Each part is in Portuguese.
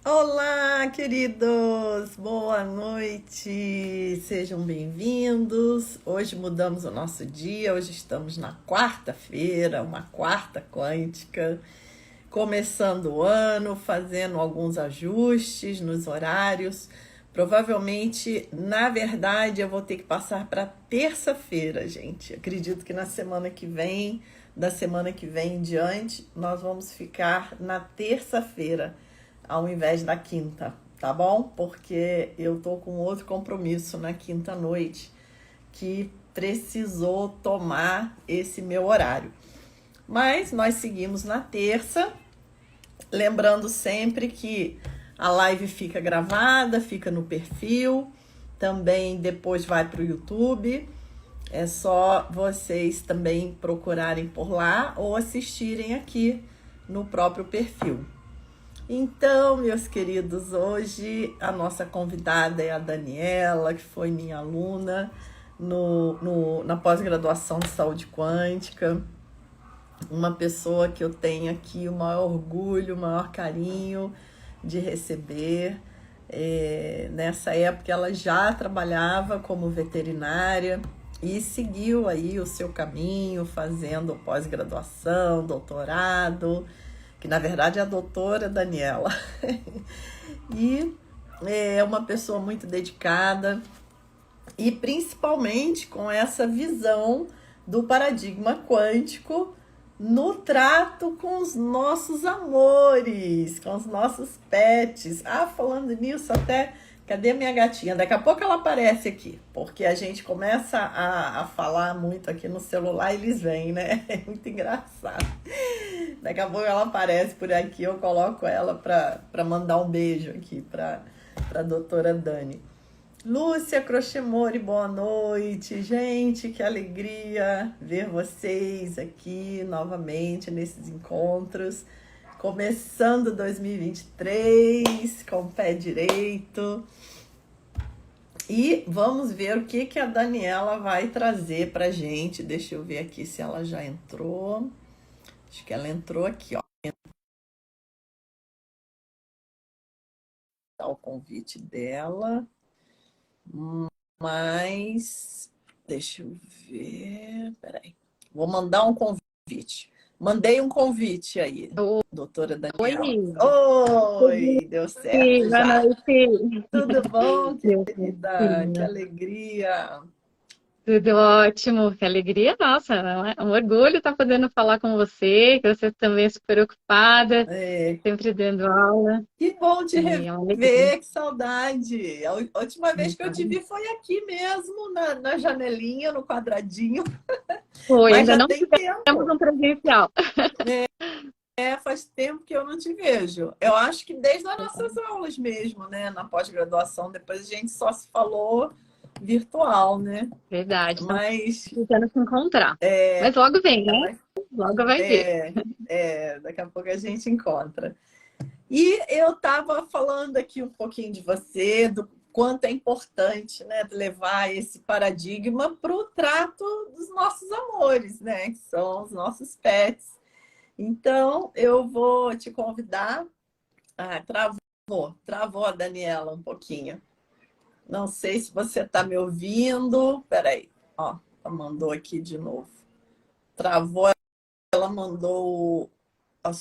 Olá, queridos! Boa noite! Sejam bem-vindos. Hoje mudamos o nosso dia, hoje estamos na quarta-feira, uma quarta quântica, começando o ano, fazendo alguns ajustes nos horários. Provavelmente, na verdade, eu vou ter que passar para terça-feira, gente. Acredito que na semana que vem, da semana que vem em diante, nós vamos ficar na terça-feira ao invés da quinta, tá bom? Porque eu tô com outro compromisso na quinta noite que precisou tomar esse meu horário. Mas nós seguimos na terça, lembrando sempre que a live fica gravada, fica no perfil, também depois vai para o YouTube. É só vocês também procurarem por lá ou assistirem aqui no próprio perfil. Então, meus queridos, hoje a nossa convidada é a Daniela, que foi minha aluna na pós-graduação de saúde quântica. Uma pessoa que eu tenho aqui o maior orgulho, o maior carinho de receber. Nessa época ela já trabalhava como veterinária e seguiu aí o seu caminho, fazendo pós-graduação, doutorado, que na verdade é a doutora Daniela. E é uma pessoa muito dedicada e principalmente com essa visão do paradigma quântico no trato com os nossos amores, com os nossos pets. Ah, falando nisso, até cadê minha gatinha? Daqui a pouco ela aparece aqui, porque a gente começa a falar muito aqui no celular e eles vêm, né? É muito engraçado. Daqui a pouco ela aparece por aqui, eu coloco ela para mandar um beijo aqui para a doutora Dani. Lúcia Crochemori, boa noite. Gente, que alegria ver vocês aqui novamente nesses encontros. Começando 2023 com o pé direito. E vamos ver o que a Daniela vai trazer pra gente. Deixa eu ver aqui se ela já entrou. Acho que ela entrou aqui, ó. Tá o convite dela. Mas, deixa eu ver. Peraí. Vou mandar um convite. Mandei um convite aí, doutora Oi, Daniela. Oi, deu certo boa já. noite. Tudo bom, Meu querida? Que filho. alegria. Tudo ótimo, que alegria nossa, é um orgulho estar podendo falar com você, que você também é super ocupada, É, sempre dando aula, que bom te e é uma alegria. rever, que saudade. A última vez que eu te vi foi aqui mesmo, na janelinha, no quadradinho, Foi, mas ainda já não tem tivemos tempo. um presencial. Faz tempo que eu não te vejo. Eu acho que desde as nossas aulas mesmo, né? Na pós-graduação, depois a gente só se falou virtual, né? Verdade, estamos Mas tentando se encontrar. Mas logo vem, né? vai, Logo vai vir. daqui a pouco a gente encontra. E eu estava falando aqui um pouquinho de você, do quanto é importante, né, levar esse paradigma para o trato dos nossos amores, né? Que são os nossos pets. Então, eu vou te convidar. Ah, travou a Daniela um pouquinho. Não sei se você está me ouvindo. Peraí, ó, ela mandou aqui de novo. Travou, ela mandou a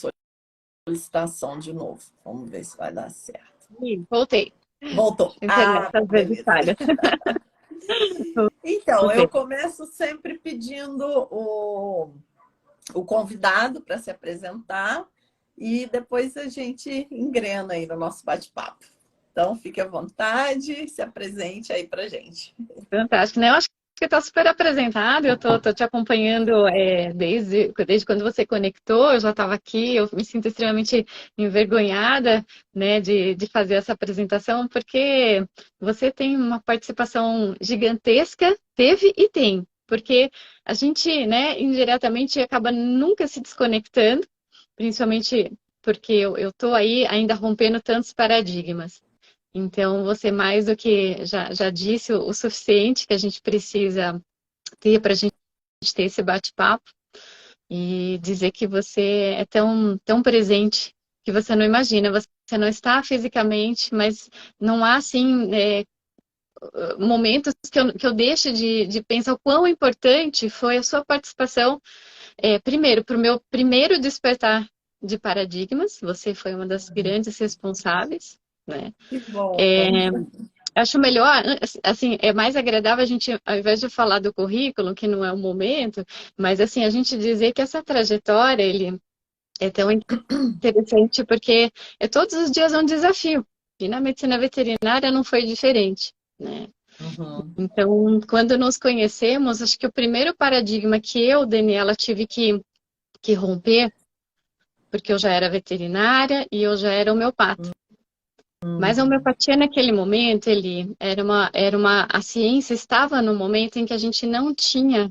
solicitação de novo. Vamos ver se vai dar certo. Ih, voltei. Voltou. Internet, Ah, às vezes beleza. falha. Então, eu Voltei. começo sempre pedindo o convidado para se apresentar e depois a gente engrena aí no nosso bate-papo. Então, fique à vontade, se apresente aí para gente. Fantástico, né? Eu acho que está super apresentado, eu tô te acompanhando desde quando você conectou, eu já estava aqui, eu me sinto extremamente envergonhada, né, de fazer essa apresentação, porque você tem uma participação gigantesca, teve e tem, porque a gente, né, indiretamente acaba nunca se desconectando, principalmente porque eu tô aí ainda rompendo tantos paradigmas. Então, você mais do que já disse o suficiente que a gente precisa ter para a gente ter esse bate-papo e dizer que você é tão presente, que você não imagina. Você não está fisicamente, mas não há, assim, momentos que eu deixo de pensar o quão importante foi a sua participação, primeiro, para o meu primeiro despertar de paradigmas. Você foi uma das grandes responsáveis, né? Que bom. É, acho melhor, assim, é mais agradável a gente, ao invés de falar do currículo, que não é o momento, mas assim, a gente dizer que essa trajetória, ele é tão interessante porque todos os dias é um desafio. E na medicina veterinária não foi diferente, né? Uhum, Então, quando nos conhecemos, acho que o primeiro paradigma que eu, Daniela, tive que romper, porque eu já era veterinária e eu já era homeopata. Mas a uhum, homeopatia naquele momento, ele a ciência estava no momento em que a gente não tinha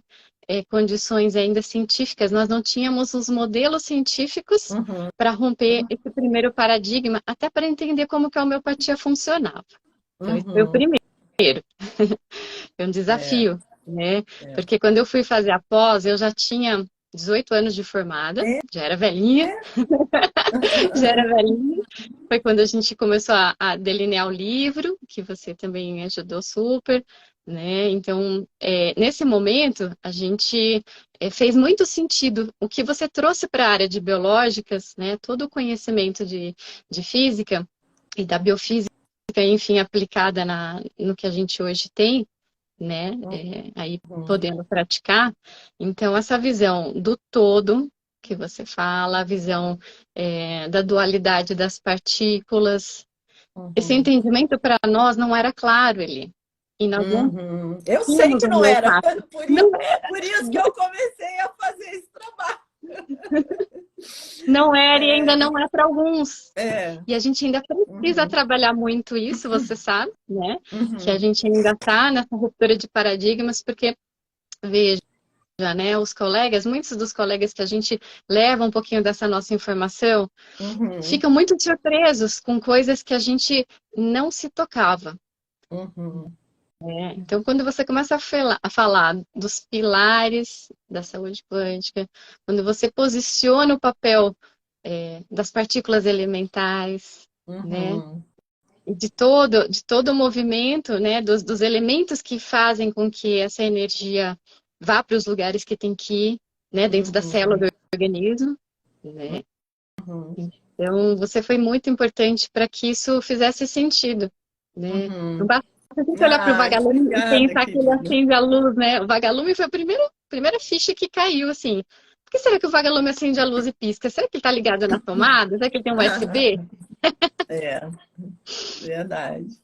condições ainda científicas, nós não tínhamos os modelos científicos uhum, para romper esse primeiro paradigma, até para entender como que a homeopatia funcionava. Então, esse foi o uhum. primeiro. Foi um É, desafio, né? é. Porque quando eu fui fazer a pós, eu já tinha 18 anos de formada, já era velhinha, já era velhinha. Foi quando a gente começou a delinear o livro, que você também ajudou super, né? Então, nesse momento, a gente fez muito sentido o que você trouxe para a área de biológicas, né? Todo o conhecimento de física e da biofísica, enfim, aplicada no que a gente hoje tem, né? Aí Uhum, podendo praticar. Então, essa visão do todo que você fala, a visão da dualidade das partículas, esse uhum, entendimento para nós não era claro ali. E nós não uhum. Eu sei tínhamos que um não era, homeopata. por Não, isso, por isso que eu comecei a fazer esse trabalho. não era e ainda É, não é para alguns. é, E a gente ainda precisa uhum, trabalhar muito isso, você sabe, né? Que a uhum, gente ainda está nessa ruptura de paradigmas, porque, veja, né, os colegas, muitos dos colegas que a gente leva um pouquinho dessa nossa informação, uhum, ficam muito surpresos com coisas que a gente não se tocava. uhum, Então, quando você começa a falar dos pilares da saúde quântica, quando você posiciona o papel das partículas elementares, né, uhum, e de todo o movimento, né, dos elementos que fazem com que essa energia vá para os lugares que tem que ir, né, dentro da célula uhum, do organismo, né? uhum, Então, você foi muito importante para que isso fizesse sentido, né? Não uhum. basta a gente olhar para o Ai, vagalume e obrigada, pensar que ele querida. acende a luz, né? O vagalume foi a primeira ficha que caiu, assim. Por que será que o vagalume acende a luz e pisca? Será que ele está ligado na tomada? Será que ele tem um USB? É, verdade.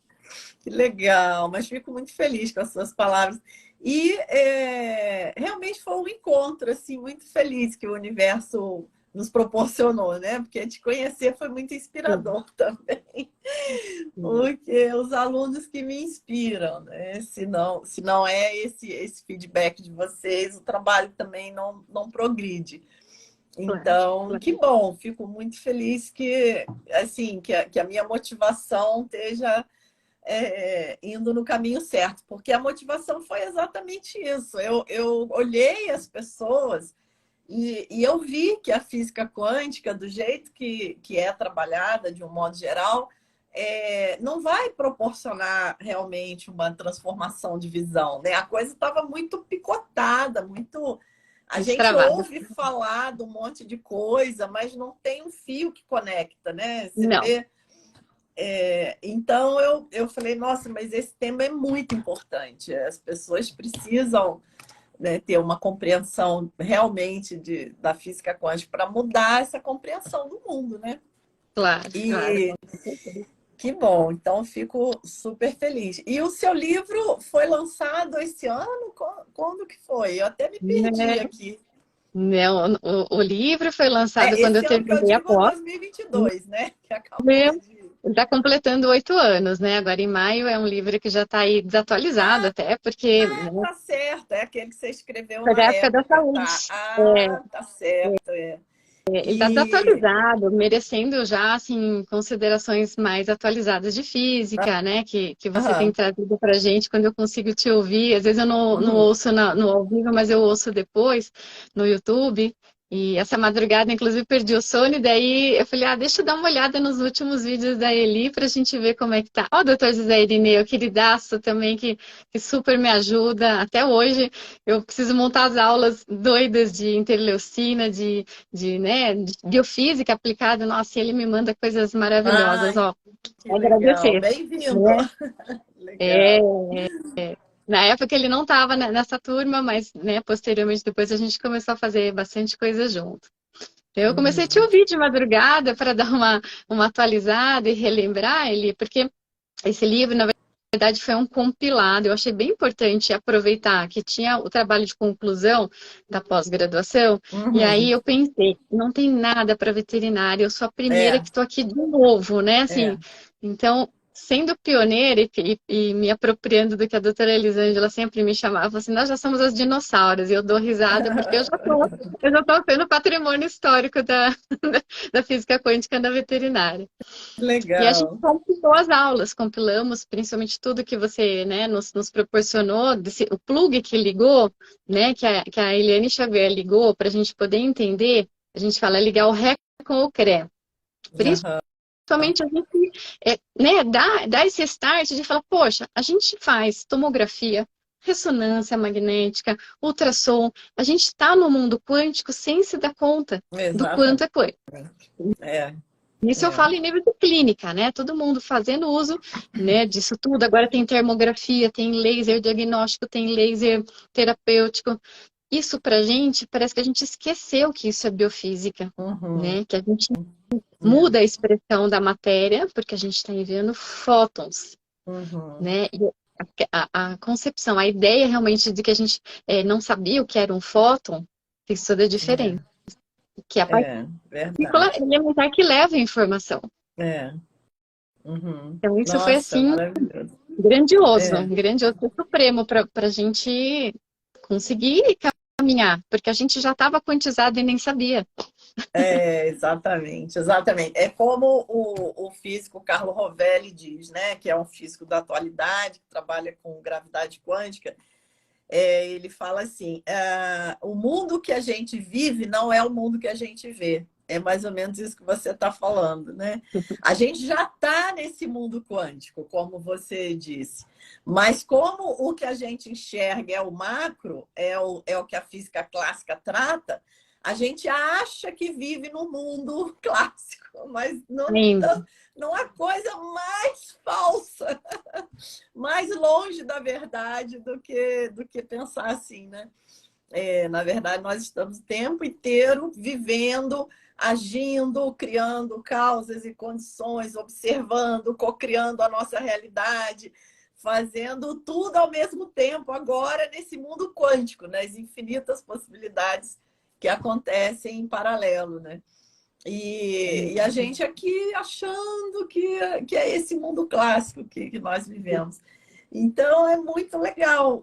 Que legal, mas fico muito feliz com as suas palavras. E realmente foi um encontro assim muito feliz que o universo nos proporcionou, né? Porque te conhecer foi muito Sim, inspirador também, sim. porque os alunos que me inspiram, né? Se não é esse feedback de vocês, o trabalho também não progride. Claro, Então, que claro. bom, fico muito feliz que assim que a minha motivação esteja indo no caminho certo, porque a motivação foi exatamente isso. Eu olhei as pessoas e eu vi que a física quântica, do jeito que é trabalhada, de um modo geral, não vai proporcionar realmente uma transformação de visão, né? A coisa estava muito picotada, muito. A gente Destravado. ouve falar de um monte de coisa, mas não tem um fio que conecta, né? Você Não, vê então eu falei, nossa, mas esse tema é muito importante. As pessoas precisam, né, ter uma compreensão realmente da física quântica para mudar essa compreensão do mundo, né? claro, claro. E que bom, então fico super feliz. E o seu livro foi lançado esse ano? Quando que foi? Eu até me perdi Né? aqui. Não, o livro foi lançado quando eu Esse ano que eu terminei a digo é pós. 2022, né? Que acabou Meu, de. está completando 8 anos, né? Agora em maio é um livro que já está aí desatualizado até, porque, né, Tá certo, é aquele que você escreveu foi na da época da época, saúde. tá? Ah, tá certo, Ele está E desatualizado, merecendo já, assim, considerações mais atualizadas de física, né? Que você tem aham, trazido para a gente quando eu consigo te ouvir. Às vezes eu não uhum, ouço no ao vivo, mas eu ouço depois no YouTube. E essa madrugada, inclusive, perdi o sono, e daí eu falei, deixa eu dar uma olhada nos últimos vídeos da Eli pra gente ver como é que tá. Ó, o doutor José Irineu, queridaço também, que super me ajuda. Até hoje eu preciso montar as aulas doidas de interleucina, né, de biofísica aplicada. Nossa, e ele me manda coisas maravilhosas, Ai, ó. que Vou legal. agradecer, Bem-vindo. né? É, Legal. na época ele não estava nessa turma, mas, né, posteriormente depois a gente começou a fazer bastante coisa junto. Eu comecei a te Uhum. ouvir de madrugada para dar uma atualizada e relembrar ele, porque esse livro, na verdade, foi um compilado. Eu achei bem importante aproveitar que tinha o trabalho de conclusão da pós-graduação, e aí Uhum. eu pensei, não tem nada para veterinária, eu sou a primeira É, que estou aqui de novo, né? é. Assim, então, sendo pioneira e me apropriando do que a doutora Elisângela sempre me chamava, assim, nós já somos as dinossauros, e eu dou risada porque eu já estou sendo patrimônio histórico da física quântica da veterinária. E a gente Legal. compilou as aulas, compilamos principalmente tudo que você, né, nos proporcionou, o plug que ligou, né, que a Eliane Xavier ligou para a gente poder entender, a gente fala ligar o Ré com o CRE. Aham. Principalmente a gente, né, dá esse start de falar, poxa, a gente faz tomografia, ressonância magnética, ultrassom, a gente está no mundo quântico sem se dar conta do quanto Exatamente. é quântico. É, Isso eu é. falo em nível de clínica, né? Todo mundo fazendo uso, né, disso tudo. Agora tem termografia, tem laser diagnóstico, tem laser terapêutico. Isso pra gente, parece que a gente esqueceu que isso é biofísica, Uhum. né? Que a gente É. muda a expressão da matéria, porque a gente está enviando fótons, Uhum. né? E a concepção, a ideia realmente de que a gente não sabia o que era um fóton, fez toda a diferença. Que é a partícula Verdade. elementar que leva a informação. É. Uhum. Então, isso foi Nossa, assim, maravilhoso. grandioso, É. grandioso e supremo para a gente conseguir caminhar, porque a gente já estava quantizado e nem sabia. Exatamente, exatamente. É como o físico Carlo Rovelli diz, né? Que é um físico da atualidade, que trabalha com gravidade quântica. Ele fala assim: o mundo que a gente vive não é o mundo que a gente vê. É mais ou menos isso que você está falando, né? A gente já está nesse mundo quântico, como você disse. Mas como o que a gente enxerga é o macro, é o que a física clássica trata, a gente acha que vive no mundo clássico, mas Ainda. não há coisa mais falsa, mais longe da verdade do que pensar assim, né? Na verdade, nós estamos o tempo inteiro vivendo, agindo, criando causas e condições, observando, cocriando a nossa realidade, fazendo tudo ao mesmo tempo, agora nesse mundo quântico, nas infinitas possibilidades que acontecem em paralelo, né? E a gente aqui achando que é esse mundo clássico que nós vivemos. Então é muito legal.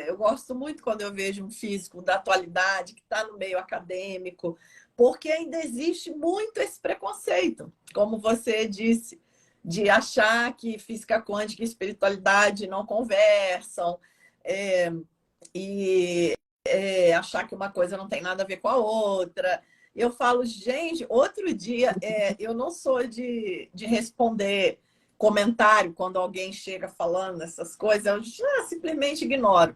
Eu gosto muito quando eu vejo um físico da atualidade que está no meio acadêmico, porque ainda existe muito esse preconceito, como você disse, de achar que física quântica e espiritualidade não conversam, é, e achar que uma coisa não tem nada a ver com a outra. Eu falo, gente, outro dia, eu não sou de responder comentário quando alguém chega falando essas coisas, eu simplesmente ignoro.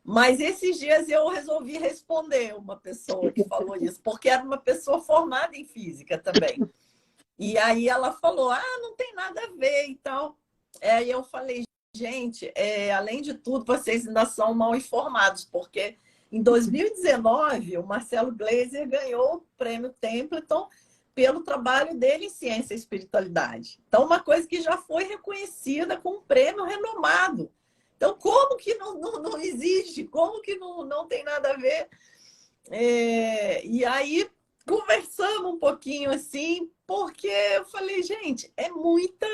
Mas esses dias eu resolvi responder uma pessoa que falou isso, porque era uma pessoa formada em física também. E aí ela falou, não tem nada a ver e tal. Aí eu falei, gente, além de tudo, vocês ainda são mal informados, porque em 2019 o Marcelo Gleiser ganhou o prêmio Templeton pelo trabalho dele em ciência e espiritualidade. Então, uma coisa que já foi reconhecida com um prêmio renomado. Então, como que não existe? Como que não tem nada a ver? E aí conversamos um pouquinho assim, porque eu falei, gente, é muito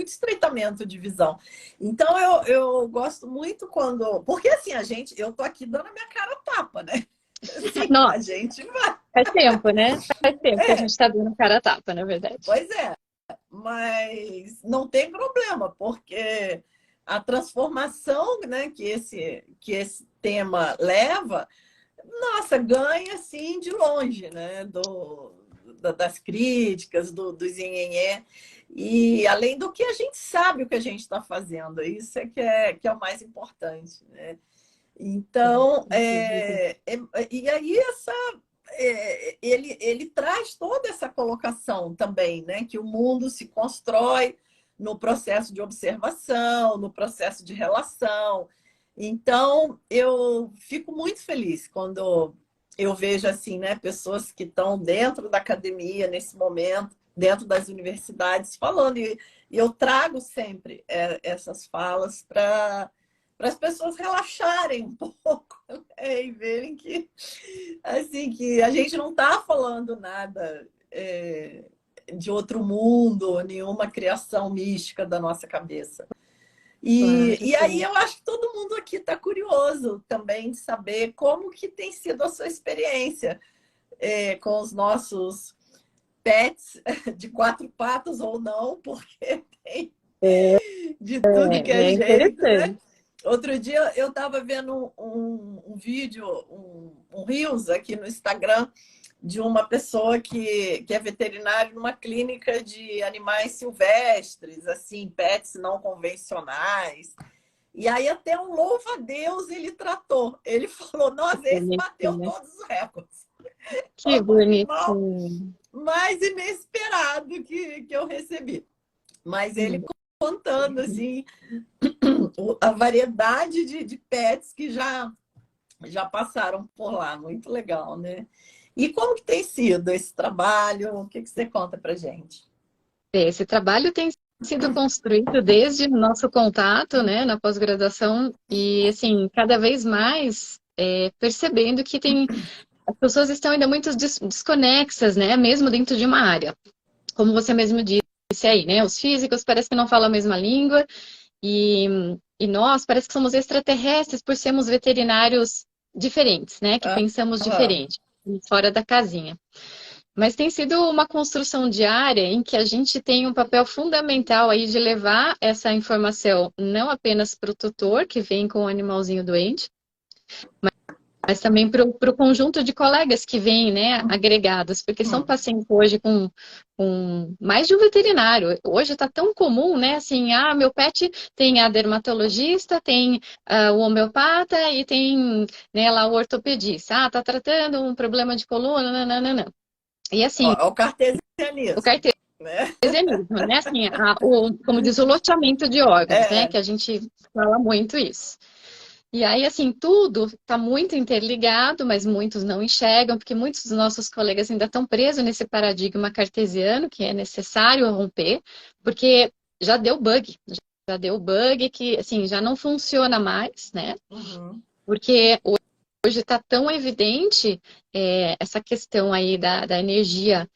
estreitamento de visão. Então eu gosto muito quando. Porque assim, eu tô aqui dando a minha cara a tapa, né? Assim, Não, a gente vai. faz tempo, né? Faz tempo que a gente É, está dando cara a tapa, na verdade. pois é, mas não tem problema, porque a transformação, né, que esse tema leva. Nossa, ganha assim de longe, né? Das críticas, dos nhenhenhé. E além do que a gente sabe o que a gente está fazendo, isso que é o mais importante, né? Então, e aí ele traz toda essa colocação também, né? Que o mundo se constrói no processo de observação, no processo de relação. Então, eu fico muito feliz quando eu vejo assim, né, pessoas que estão dentro da academia nesse momento, dentro das universidades, falando. E eu trago sempre essas falas para as pessoas relaxarem um pouco, né, e verem que assim que a gente não está falando nada de outro mundo, nenhuma criação mística da nossa cabeça. Claro, E aí sim. eu acho que todo mundo aqui está curioso também de saber como que tem sido a sua experiência com os nossos pets de quatro patas ou não, porque tem de tudo que é É jeito, né? interessante. Outro dia eu estava vendo um vídeo, um Reels aqui no Instagram de uma pessoa que é veterinária numa clínica de animais silvestres, assim, pets não convencionais. E aí até um louva-a-Deus ele tratou. Ele falou, nossa, esse bateu Bonitinho. todos os recordes. Que Foi o animal bonitinho. mais inesperado que eu recebi. Mas ele contando assim a variedade de pets que já passaram por lá. Muito legal, né? E como que tem sido esse trabalho? O que você conta pra gente? Esse trabalho tem sido construído desde o nosso contato, né, na pós-graduação e, assim, cada vez mais percebendo que as pessoas estão ainda muito desconexas, né, mesmo dentro de uma área. Como você mesmo disse aí, né, os físicos parecem que não falam a mesma língua e, e nós parece que somos extraterrestres por sermos veterinários diferentes, né, que pensamos Aham. diferente, fora da casinha. Mas tem sido uma construção diária em que a gente tem um papel fundamental aí de levar essa informação não apenas para o tutor que vem com o animalzinho doente, mas também para o conjunto de colegas que vêm, né, agregados, porque são Hum. pacientes hoje com mais de um veterinário. Hoje está tão comum, né, assim, meu pet tem a dermatologista, tem o homeopata e tem, né, lá o ortopedista. Tá tratando um problema de coluna, nananana. E Ó, assim, é o o cartesianismo, né? cartesianismo, né? Assim, como diz, o loteamento de órgãos, né? É. Que a gente fala muito isso. E aí, assim, tudo está muito interligado, mas muitos não enxergam, porque muitos dos nossos colegas ainda estão presos nesse paradigma cartesiano, que é necessário romper, porque já deu bug, já deu bug que, assim, já não funciona mais, né? Uhum. Porque hoje está tão evidente essa questão aí da energia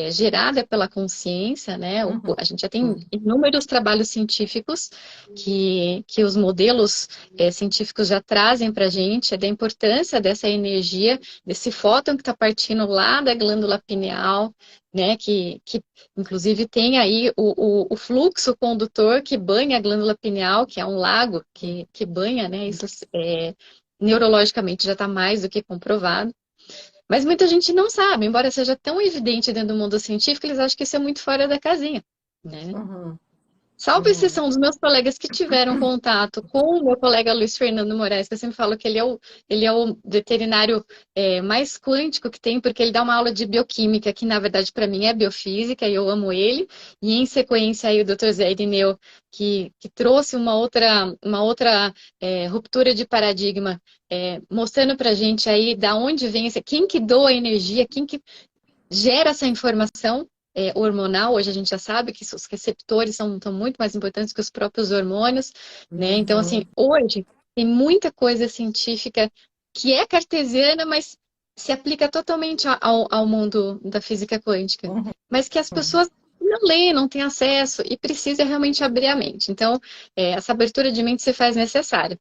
gerada pela consciência, né? Uhum. A gente já tem inúmeros trabalhos científicos que os modelos científicos já trazem para a gente da importância dessa energia, desse fóton que está partindo lá da glândula pineal, né? Que inclusive tem aí o fluxo condutor que banha a glândula pineal, que é um lago que banha, né? Isso neurologicamente já está mais do que comprovado. Mas muita gente não sabe, embora seja tão evidente dentro do mundo científico, eles acham que isso é muito fora da casinha, né? Uhum. Salvo Uhum. exceção dos meus colegas que tiveram contato com o meu colega Luiz Fernando Moraes, que eu sempre falo que ele é o veterinário mais quântico que tem, porque ele dá uma aula de bioquímica, que na verdade para mim é biofísica, e eu amo ele. E em sequência aí o Dr. Zé Irineu, que trouxe uma outra ruptura de paradigma, mostrando para a gente aí da onde vem quem que doa a energia, quem que gera essa informação hormonal. Hoje a gente já sabe que os receptores são muito mais importantes que os próprios hormônios, né? Então, assim, Uhum. hoje tem muita coisa científica que é cartesiana, mas se aplica totalmente ao mundo da física quântica, Uhum. mas que as pessoas não leem, não têm acesso e precisa realmente abrir a mente. Então, essa abertura de mente se faz necessária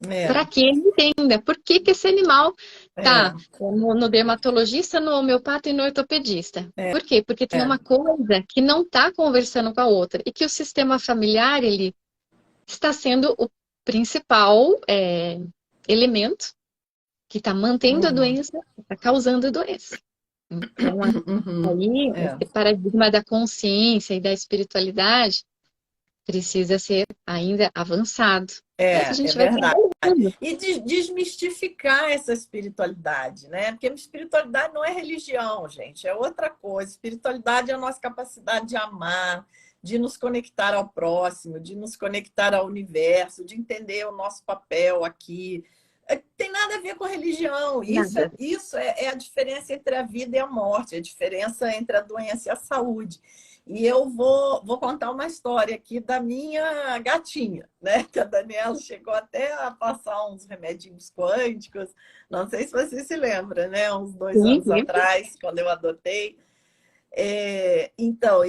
para É, que ele entenda por que que esse animal é, tá no dermatologista, no homeopata e no ortopedista. Por quê? Porque tem é. uma coisa que não está conversando com a outra e que o sistema familiar ele está sendo o principal elemento que está mantendo a Uhum. doença, está causando a doença. Então, Uhum. aí, É. esse paradigma da consciência e da espiritualidade precisa ser ainda avançado. E aí a É gente vai verdade. trabalhando. E desmistificar essa espiritualidade, né? Porque espiritualidade não é religião, gente, é outra coisa. Espiritualidade é a nossa capacidade de amar, de nos conectar ao próximo, de nos conectar ao universo, de entender o nosso papel aqui. Tem nada a ver com religião. Nada. É a diferença entre a vida e a morte, a diferença entre a doença e a saúde. E eu vou contar uma história aqui da minha gatinha, né? Que a Daniela chegou até a passar uns remedinhos quânticos. Não sei se você se lembra, né? Uns dois Sim, anos lembro. atrás, quando eu adotei. Então,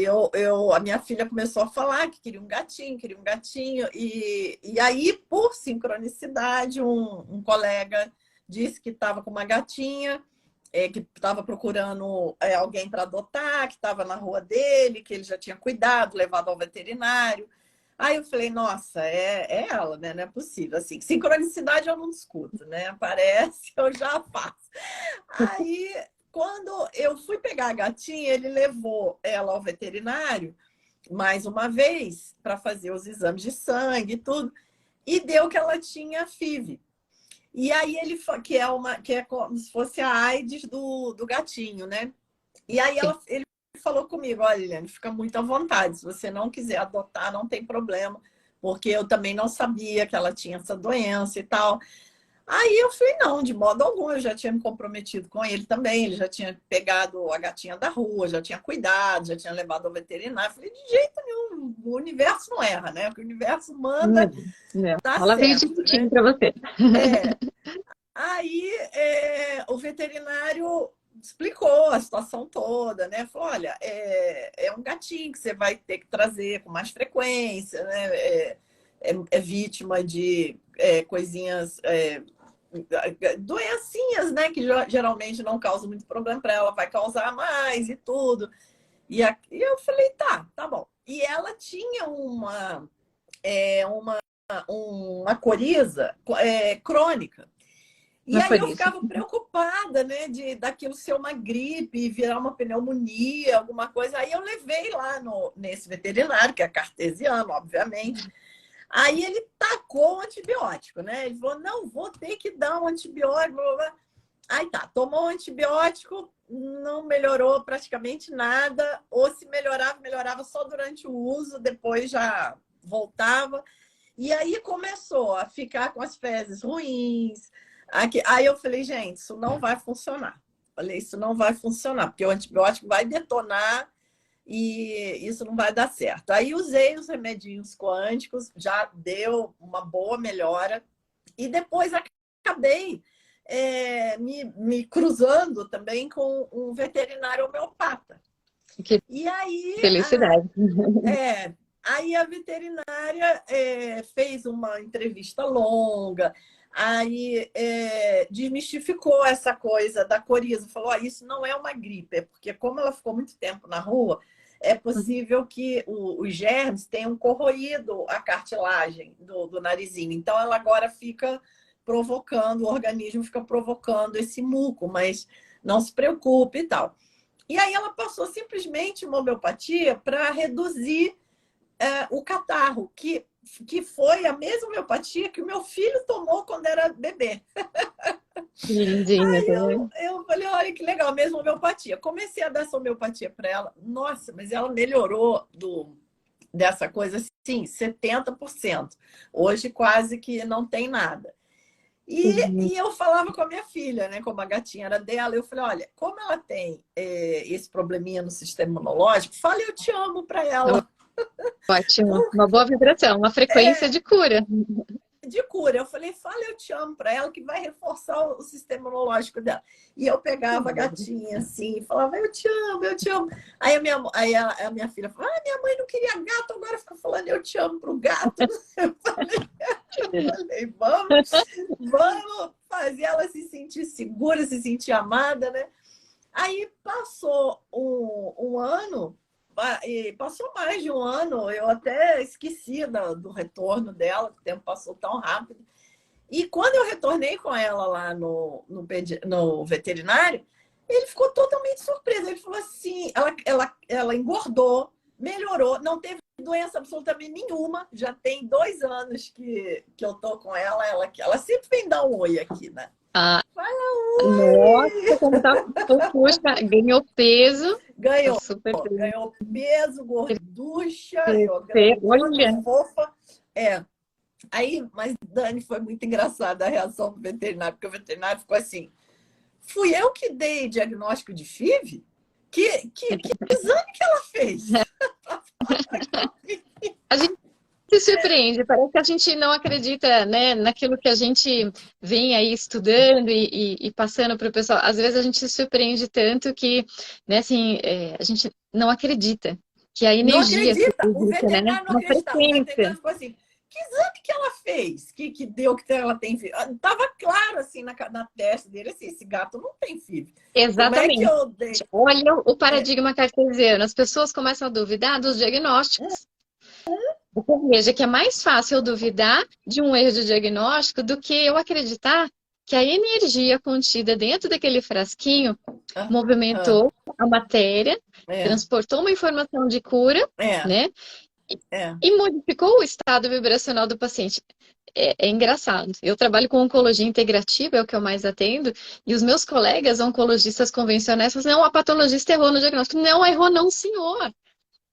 a minha filha começou a falar que queria um gatinho. E aí, por sincronicidade, um colega disse que estava com uma gatinha que estava procurando alguém para adotar, que estava na rua dele, que ele já tinha cuidado, levado ao veterinário. Aí eu falei, nossa, é ela, né? Não é possível. Assim, sincronicidade eu não discuto, né? Aparece, eu já faço. Aí, quando eu fui pegar a gatinha, ele levou ela ao veterinário mais uma vez para fazer os exames de sangue e tudo, e deu que ela tinha FIV. E aí que é como se fosse a AIDS do gatinho, né? E aí Sim. ele falou comigo, olha, Eliane, fica muito à vontade. Se você não quiser adotar, não tem problema, porque eu também não sabia que ela tinha essa doença e tal. Aí eu falei, não, de modo algum, eu já tinha me comprometido com ele também, ele já tinha pegado a gatinha da rua, já tinha cuidado, já tinha levado ao veterinário. Eu falei, de jeito nenhum, o universo não erra, né? O que o universo manda, Não, não. tá Ela veio certo, direitinho né? para você. É, Aí o veterinário explicou a situação toda, né? Falou, olha, é um gatinho que você vai ter que trazer com mais frequência, né? É vítima de coisinhas, doencinhas, né? Que geralmente não causam muito problema para ela, vai causar mais e tudo. E eu falei, tá bom. E ela tinha uma coriza crônica. E Não aí foi eu isso. ficava preocupada, né, daquilo ser uma gripe, virar uma pneumonia, alguma coisa. Aí eu levei lá nesse veterinário, que é cartesiano, obviamente. Aí ele tacou o antibiótico, né? Ele falou: não, vou ter que dar um antibiótico. Blá, blá, blá. Aí tá, tomou o antibiótico, não melhorou praticamente nada, ou se melhorava, melhorava só durante o uso, depois já voltava. E aí começou a ficar com as fezes ruins. Aí eu falei, gente, isso não vai funcionar. Falei, isso não vai funcionar, porque o antibiótico vai detonar e isso não vai dar certo. Aí usei os remedinhos quânticos, já deu uma boa melhora. E depois acabei me cruzando também com um veterinário homeopata. Que E aí felicidade. é, aí a veterinária fez uma entrevista longa, aí desmistificou essa coisa da coriza, falou: isso não é uma gripe, é porque como ela ficou muito tempo na rua, é possível que os germes tenham corroído a cartilagem do narizinho. Então ela agora fica provocando, o organismo fica provocando esse muco, mas não se preocupe e tal. E aí ela passou simplesmente uma homeopatia para reduzir o catarro, que foi a mesma homeopatia que o meu filho tomou quando era bebê. Lindinha Aí também. eu falei, olha que legal, a mesma homeopatia. Comecei a dar essa homeopatia para ela. Nossa, mas ela melhorou dessa coisa, assim, 70%. Hoje quase que não tem nada. Uhum. E eu falava com a minha filha, né? Como a gatinha era dela, eu falei: olha, como ela tem esse probleminha no sistema imunológico, fala eu te amo para ela. Ótimo. Uma boa vibração, uma frequência de cura. De cura. Eu falei: fala eu te amo para ela, que vai reforçar o sistema imunológico dela. E eu pegava a gatinha assim, e falava: eu te amo, eu te amo. A minha filha falava: minha mãe não queria gato, agora fica falando eu te amo pro gato. Eu falei, vamos fazer ela se sentir segura, se sentir amada, né? Aí passou um ano, e passou mais de um ano, eu até esqueci do retorno dela, o tempo passou tão rápido. E quando eu retornei com ela lá no veterinário, ele ficou totalmente surpreso. Ele falou assim: ela engordou, melhorou, não teve doença absolutamente nenhuma. Já tem 2 anos que eu tô com ela sempre vem dar um oi aqui, né? Ah, Fala nossa, oi! como tá, poxa, ganhou peso, tá Ganhou, super ganhou peso, gorducha, e ó, grandona, olha, fofa. É. Aí, mas Dani foi muito engraçada a reação do veterinário, porque o veterinário ficou assim: fui eu que dei diagnóstico de FIV? Que exame que ela fez? a gente se surpreende, parece que a gente não acredita, né, naquilo que a gente vem aí estudando e passando para o pessoal. Às vezes a gente se surpreende tanto que, né, assim, a gente não acredita que a Não energia que acredita, o existe, né, veterinário não uma acreditava. O frequência. veterinário ficou assim: que exame que ela fez? Que deu que ela tem FIV? Estava claro assim na testa dele, assim, esse gato não tem FIV. Como é que Exatamente. eu dei? Olha o É. paradigma cartesiano. As pessoas começam a duvidar dos diagnósticos. Então, veja que é mais fácil eu duvidar de um erro de diagnóstico do que eu acreditar que a energia contida dentro daquele frasquinho Ah, ah, movimentou a matéria, é, transportou uma informação de cura, é, né? é. E modificou o estado vibracional do paciente. É engraçado. Eu trabalho com oncologia integrativa, é o que eu mais atendo, e os meus colegas oncologistas convencionais falam assim, não, a patologista errou no diagnóstico. Não, errou não, senhor.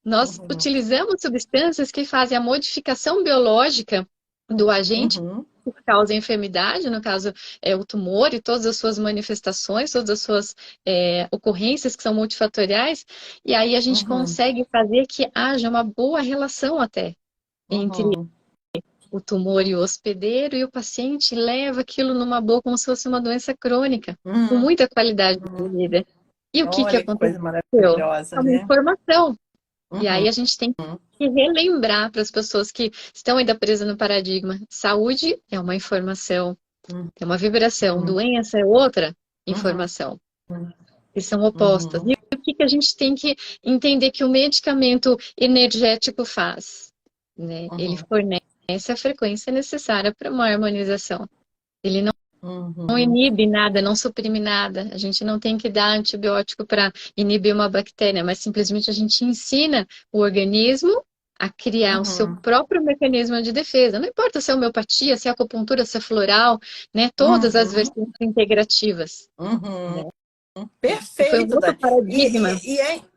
Nós Uhum, utilizamos substâncias que fazem a modificação biológica do agente uhum, que causa a enfermidade, no caso o tumor e todas as suas manifestações, todas as suas ocorrências que são multifatoriais, e aí a gente uhum, consegue fazer que haja uma boa relação até entre uhum, o tumor e o hospedeiro, e o paciente leva aquilo numa boa como se fosse uma doença crônica, com uhum, muita qualidade de uhum. vida. E o que Olha que aconteceu? coisa É maravilhosa, uma né? informação. E aí Uhum, a gente tem que relembrar para as pessoas que estão ainda presas no paradigma. Saúde é uma informação, uhum, é uma vibração. uhum, Doença é outra uhum, informação. E são opostas. uhum, E o que a gente tem que entender que o medicamento energético faz? Né? Ele uhum, fornece a frequência necessária para uma harmonização. Ele não uhum, inibe nada, não suprime nada. A gente não tem que dar antibiótico para inibir uma bactéria, mas simplesmente a gente ensina o organismo a criar o seu uhum, próprio mecanismo de defesa. Não importa se é homeopatia, se é acupuntura, se é floral, né? Todas as uhum, vertentes integrativas. uhum. Né? Foi um Perfeito, outro Dani. paradigma.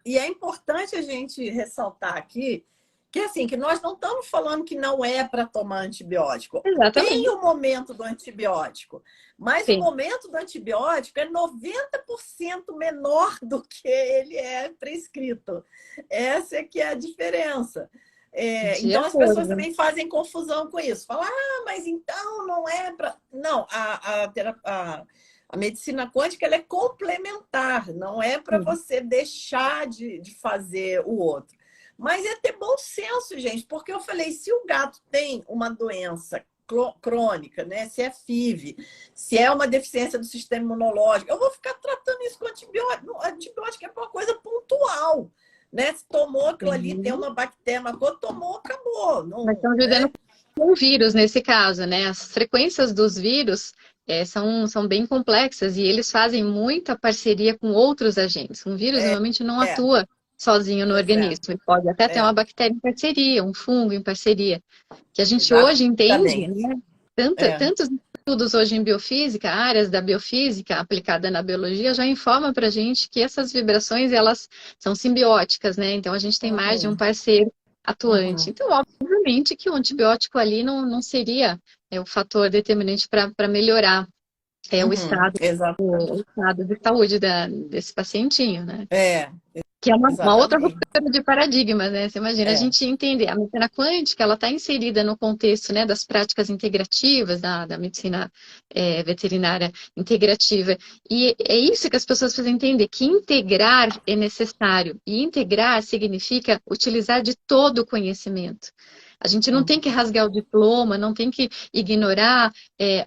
E é importante a gente ressaltar aqui que assim, que nós não estamos falando que não é para tomar antibiótico. Tem Exatamente. o momento do antibiótico, mas o Sim. momento do antibiótico é 90% menor do que ele é prescrito. Essa é que é a diferença. De Então as pessoas acordo. também fazem confusão com isso. Falam, mas então não é para. Não, a medicina quântica ela é complementar, não é para Sim. você deixar de fazer o outro. Mas é ter bom senso, gente, porque eu falei, se o gato tem uma doença crônica, né? Se é FIV, se é uma deficiência do sistema imunológico, eu vou ficar tratando isso com antibiótico. Antibiótico é uma coisa pontual, né? Se tomou aquilo ali, tem Sim. uma bactéria, uma coisa, tomou, acabou. Nós Não, estamos lidando né? com vírus nesse caso, né? As frequências dos vírus são bem complexas e eles fazem muita parceria com outros agentes. Um vírus normalmente não É, atua sozinho no pois é, organismo, ele pode até ter uma é, bactéria em parceria, um fungo em parceria. Que a gente hoje entende, exatamente. né? É. Tantos estudos hoje em biofísica, áreas da biofísica aplicada na biologia já informam para a gente que essas vibrações elas são simbióticas, né? Então a gente tem mais de um Uhum, parceiro atuante. uhum, Então, obviamente que o antibiótico ali não seria o fator determinante para melhorar uhum, o exatamente. estado de saúde desse pacientinho, né? É, Que é uma outra exatamente. ruptura de paradigmas, né? Você imagina a É. gente entender. A medicina quântica, ela está inserida no contexto, né, das práticas integrativas, da medicina veterinária integrativa. E é isso que as pessoas precisam entender, que integrar é necessário. E integrar significa utilizar de todo o conhecimento. A gente não tem que Uhum, rasgar o diploma, não tem que ignorar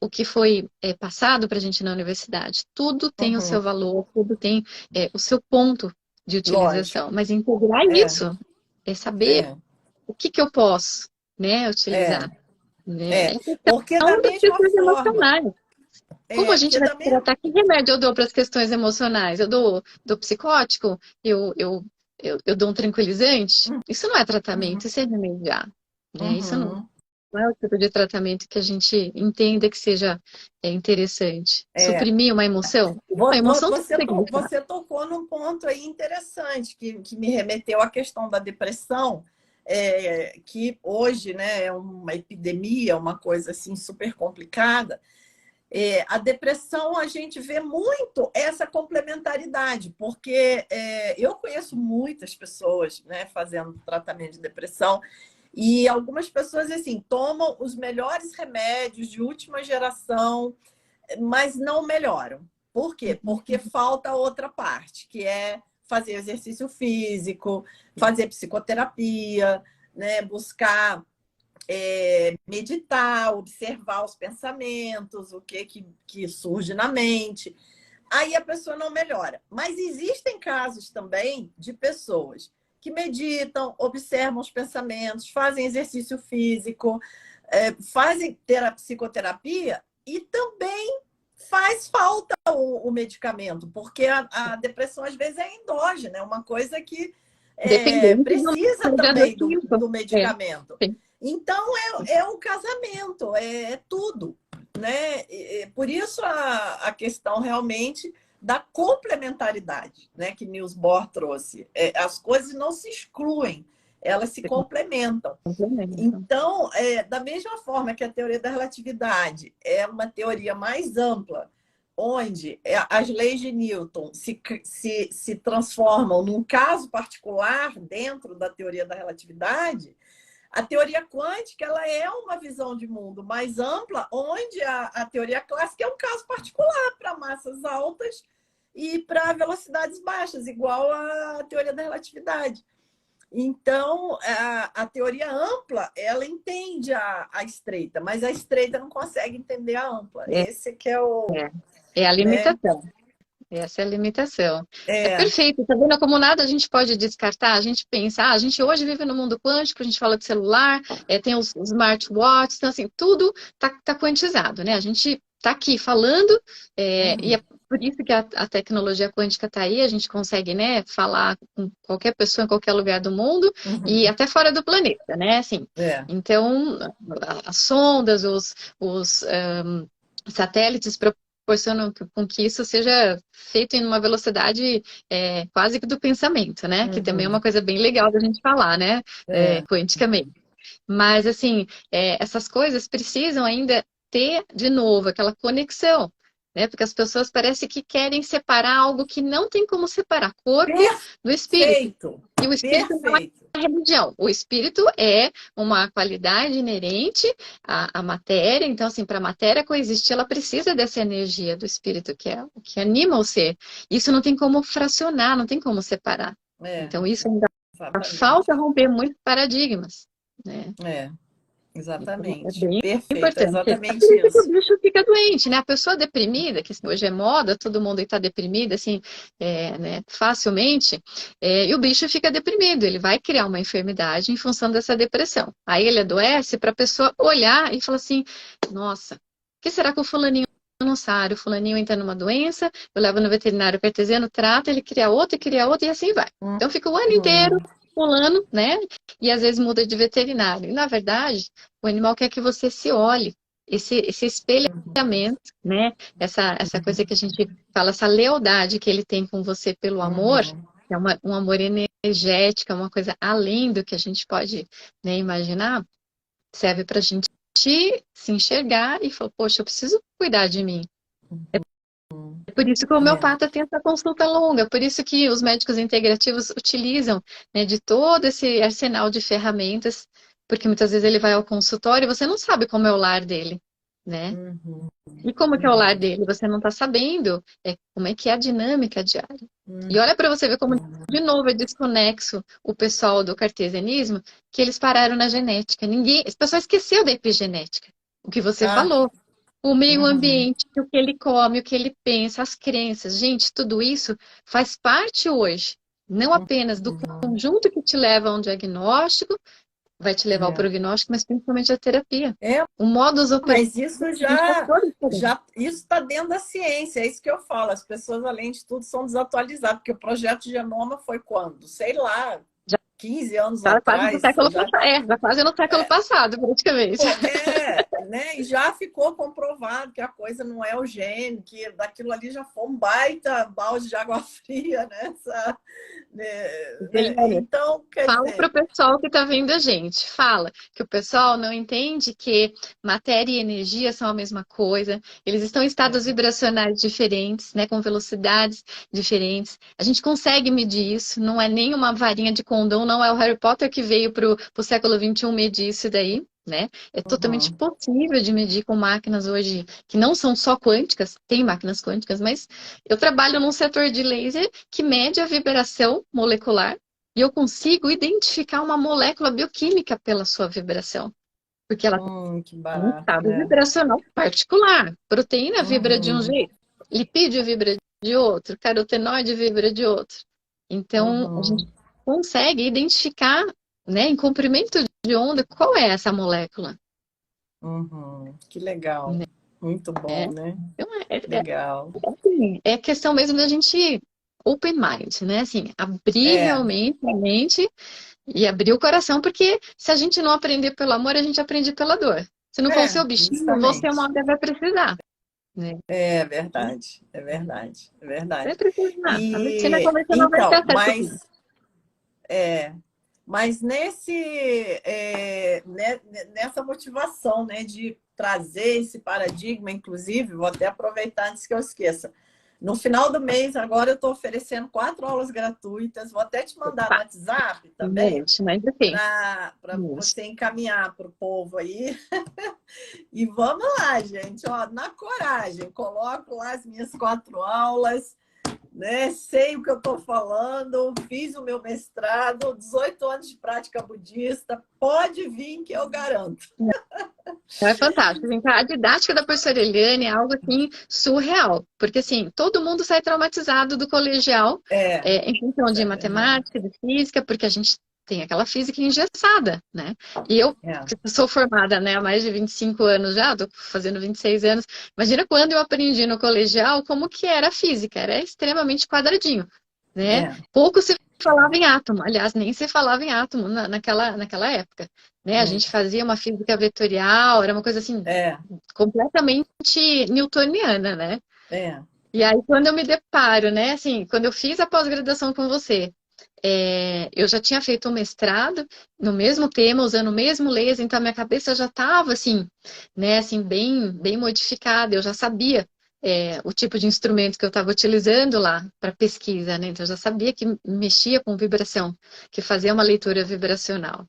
o que foi passado para a gente na universidade. Tudo tem o uhum, seu valor, tudo tem o seu ponto de lógico. utilização, mas integrar É, isso é saber é, o que eu posso, né, é, utilizar. né? É, É porque da questão das mesma questões forma, emocionais. Como a gente porque vai da mesma, tratar? Que remédio eu dou para as questões emocionais? Eu dou psicótico? Eu dou um tranquilizante? Isso não é tratamento, uhum, isso é remediar, né? Isso uhum, não é o tipo de tratamento que a gente entenda que seja interessante. é, Suprimir uma emoção? Não, a emoção tem que ser gritar. você tocou num ponto aí interessante que me remeteu à questão da depressão, que hoje, né, é uma epidemia, uma coisa assim super complicada. A depressão, a gente vê muito essa complementaridade, porque eu conheço muitas pessoas, né, fazendo tratamento de depressão, e algumas pessoas assim tomam os melhores remédios de última geração, mas não melhoram. Por quê? Porque falta a outra parte, que é fazer exercício físico, fazer psicoterapia, né? Buscar meditar, observar os pensamentos, o que surge na mente. Aí a pessoa não melhora. Mas existem casos também de pessoas que meditam, observam os pensamentos, fazem exercício físico, fazem psicoterapia e também faz falta o medicamento, porque a depressão às vezes é endógena, é uma coisa que Dependente do precisa mediador também químico. do medicamento. Sim. Então é o casamento, é tudo, né? Por isso a questão realmente da complementaridade, né, que Niels Bohr trouxe. As coisas não se excluem, elas se complementam. Complemento. Então, da mesma forma que a teoria da relatividade é uma teoria mais ampla, onde as leis de Newton se transformam num caso particular dentro da teoria da relatividade, a teoria quântica ela é uma visão de mundo mais ampla, onde a teoria clássica é um caso particular para massas altas e para velocidades baixas, igual à teoria da relatividade. Então, a teoria ampla, ela entende a estreita, mas a estreita não consegue entender a ampla. É, Esse que é o, é a né? limitação. Essa é a limitação. É É, perfeito, tá vendo como nada a gente pode descartar? A gente pensa, a gente hoje vive no mundo quântico, a gente fala de celular, tem os smartwatches, então assim, tudo tá quantizado, né? A gente tá aqui falando, e uhum, é por isso que a tecnologia quântica tá aí, a gente consegue, né, falar com qualquer pessoa em qualquer lugar do mundo e uhum, até fora do planeta, né? Assim, é, então, as sondas, os satélites proporcionam com que isso seja feito em uma velocidade quase que do pensamento, né? Que também é uma uhum, coisa bem legal da gente falar, né? é, Quanticamente. Mas, assim, essas coisas precisam ainda ter, de novo, aquela conexão, né? Porque as pessoas parece que querem separar algo que não tem como separar corpo do espírito. perfeito, E o espírito não é perfeito. religião. O espírito é uma qualidade inerente à matéria. Então, assim, para a matéria coexistir, ela precisa dessa energia do espírito, que é o que anima o ser. Isso não tem como fracionar, não tem como separar. É, Então, isso ainda falta exatamente. romper muitos paradigmas, né? É, Então, é exatamente. bem Perfeito, é importante. É por exatamente isso que o isso. bicho fica doente, né? A pessoa deprimida, que hoje é moda, todo mundo está deprimido, assim, né, facilmente, e o bicho fica deprimido. Ele vai criar uma enfermidade em função dessa depressão. Aí ele adoece para a pessoa olhar e falar assim: nossa, o que será que o fulaninho não sabe? O fulaninho entra numa doença, eu levo no veterinário cartesiano, trata, ele cria outra e assim vai. Então fica o ano inteiro Uhum, pulando, né? E às vezes muda de veterinário. E na verdade, o animal quer que você se olhe, esse espelhamento, né? Essa coisa que a gente fala, essa lealdade que ele tem com você pelo amor, uhum. que é um amor energético, é uma coisa além do que a gente pode, né, imaginar, serve para a gente se enxergar e falar, poxa, eu preciso cuidar de mim. É por isso que o É. homeopata tem essa consulta longa, por isso que os médicos integrativos utilizam, né, de todo esse arsenal de ferramentas, porque muitas vezes ele vai ao consultório e você não sabe como é o lar dele, né? Uhum, E como que é o lar uhum, dele? Você não está sabendo como é que é a dinâmica diária. uhum. E olha para você ver como, de novo, é desconexo o pessoal do cartesianismo, que eles pararam na genética. Ninguém, as pessoas esqueceu da epigenética, o que você Ah, falou. O meio uhum, ambiente, o que ele come, o que ele pensa, as crenças. Gente, tudo isso faz parte hoje, não apenas do uhum. conjunto que te leva a um diagnóstico, vai te levar ao É. prognóstico, mas principalmente a terapia. É, O modus operandi mas isso de já, fator diferente. já isso está dentro da ciência, é isso que eu falo. As pessoas, além de tudo, são desatualizadas, porque o projeto Genoma foi quando? Sei lá, Já 15 anos está quase no atrás. século Já, passado. Já quase no século passado, praticamente. né? E já ficou comprovado que a coisa não é o gene, que daquilo ali já foi um baita balde de água fria, né? Juliana, Então, quer fala para dizer, o pessoal que está vendo a gente. Fala que o pessoal não entende que matéria e energia são a mesma coisa. Eles estão em estados é, vibracionais diferentes, né, com velocidades diferentes. A gente consegue medir isso. Não é nem uma varinha de condão, não é o Harry Potter que veio para o século XXI medir isso daí. Né? É totalmente uhum, possível de medir com máquinas hoje que não são só quânticas, tem máquinas quânticas, mas eu trabalho num setor de laser que mede a vibração molecular e eu consigo identificar uma molécula bioquímica pela sua vibração, porque ela tem que um barato, estado né? vibracional particular. Proteína vibra de um Uhum, jeito, lipídio vibra de outro, carotenoide vibra de outro. Então, a gente uhum, consegue identificar, né, em comprimento de onda, qual é essa molécula. uhum. Que legal. Muito Né? bom, né? Então, Legal. assim, é questão mesmo da gente open mind, né? Assim, abrir É, realmente a mente e abrir o coração, porque se a gente não aprender pelo amor, a gente aprende pela dor. Se não for o seu bichinho, você uma justamente. hora vai precisar, né? É verdade, é verdade, é Vai verdade. precisar. A medicina E convencional vai ter então, acesso a tudo. é, mas nessa motivação, né, de trazer esse paradigma, inclusive, vou até aproveitar antes que eu esqueça. No final do mês, agora eu estou oferecendo 4 aulas gratuitas. Vou até te mandar no Pá, WhatsApp também, gente, mas assim, para você encaminhar para o povo aí. E vamos lá, gente, ó, na coragem, coloco lá as minhas 4 aulas, né? Sei o que eu estou falando, fiz o meu mestrado, 18 anos de prática budista, pode vir que eu garanto. é fantástico. Assim, a didática da professora Eliane é algo assim surreal, porque assim, todo mundo sai traumatizado do colegial em função Isso de é verdade. matemática, de física, porque a gente tem aquela física engessada, né? E eu É, que sou formada, né, há mais de 25 anos já, estou fazendo 26 anos. Imagina quando eu aprendi no colegial como que era a física, era extremamente quadradinho, né? é, Pouco se falava em átomo, aliás, nem se falava em átomo naquela época, né? A gente fazia uma física vetorial, era uma coisa assim é, completamente newtoniana, né? é. E aí, quando eu me deparo, né, assim, quando eu fiz a pós-graduação com você, eu já tinha feito um mestrado no mesmo tema, usando o mesmo laser, então a minha cabeça já estava, assim, né, assim, bem modificada, eu já sabia o tipo de instrumento que eu estava utilizando lá para pesquisa, né, então eu já sabia que mexia com vibração, que fazia uma leitura vibracional.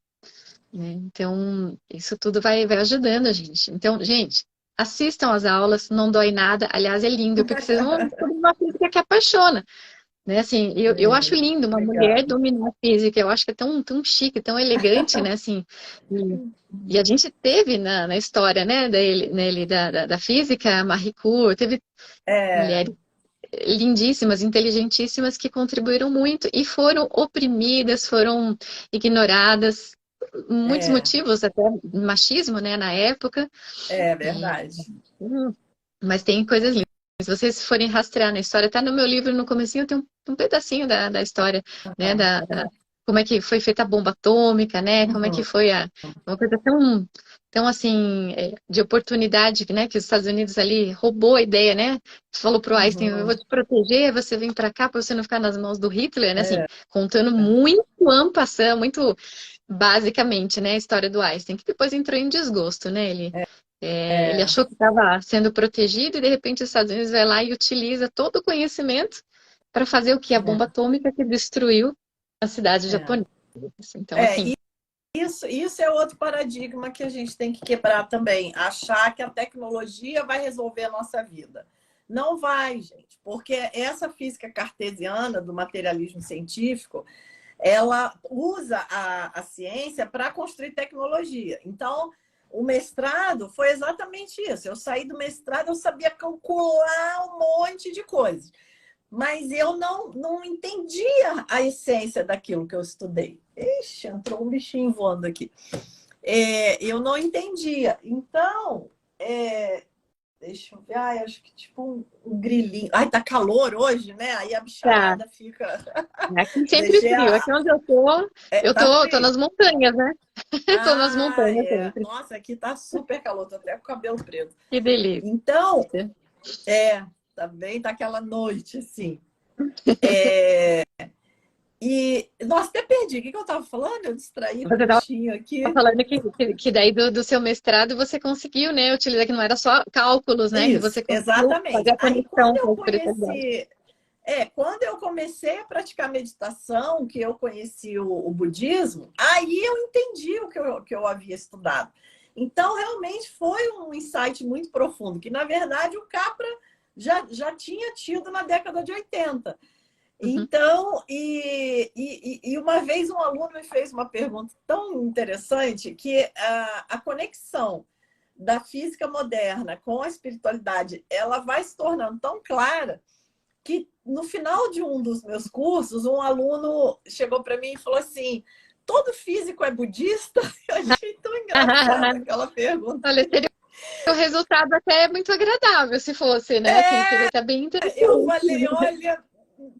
Né? Então, isso tudo vai ajudando a gente. Então, gente, assistam às aulas, não dói nada. Aliás, é lindo, porque vocês vão descobrir uma física que apaixona. Né? Assim, eu acho lindo uma mulher Obrigada. dominar a física. Eu acho que é tão chique, tão elegante, né? Assim, e a gente teve na história, né, da física, a Marie Curie, teve É, mulheres lindíssimas, inteligentíssimas que contribuíram muito e foram oprimidas, foram ignoradas, muitos é, motivos, até machismo, né, na época, é e, verdade. mas tem coisas lindas. Se vocês forem rastrear na história, tá no meu livro, no comecinho tem um pedacinho da história, né, como é que foi feita a bomba atômica, né, como é que Uhum, foi uma coisa tão assim, de oportunidade, né, que os Estados Unidos ali roubou a ideia, né, falou pro Einstein, eu vou uhum, te proteger, você vem para cá para você não ficar nas mãos do Hitler, né, assim, é, contando muito en passant, muito basicamente, né, a história do Einstein, que depois entrou em desgosto, né, ele é, achou que estava sendo protegido e de repente os Estados Unidos vai lá e utiliza todo o conhecimento para fazer o que? A bomba atômica que destruiu a cidade é. japonesa. Então, É, assim, isso é outro paradigma que a gente tem que quebrar também. Achar que a tecnologia vai resolver a nossa vida. Não vai, gente, porque essa física cartesiana do materialismo científico, ela usa a ciência para construir tecnologia. Então, o mestrado foi exatamente isso. Eu saí do mestrado, eu sabia calcular um monte de coisas. mas eu não entendia a essência daquilo que eu estudei. Ixi, entrou um bichinho voando aqui. Eu não entendia. Então, deixa eu ver, acho que tipo um grilinho. Ai, tá calor hoje, né? Aí a Tá. bicharada fica. Aqui sempre Deixei frio. Aqui onde eu Tá tô frio. nas montanhas, né? Tô nas Ah, montanhas sempre. Nossa, aqui tá super calor, tô até com o cabelo preso. Que delícia. Então, também tá aquela noite, assim. E, nossa, até perdi. O que eu estava falando? Eu distraí com o Você estava bichinho aqui. falando que daí do seu mestrado você conseguiu, né, utilizar que não era só cálculos, né, que Isso, você conseguiu fazer exatamente. a Aí, conexão com a espiritualidade. quando eu comecei a praticar meditação, que eu conheci o budismo, aí eu entendi o que eu havia estudado. Então, realmente foi um insight muito profundo, que, na verdade, o Capra já tinha tido na década de 80. Uhum. Então, e uma vez um aluno me fez uma pergunta tão interessante que a conexão da física moderna com a espiritualidade, ela vai se tornando tão clara que no final de um dos meus cursos, um aluno chegou para mim e falou assim: todo físico é budista? Eu achei tão engraçada aquela pergunta. Olha, seria o resultado até muito agradável se fosse, né? Assim, seria até bem Eu interessante. falei, olha,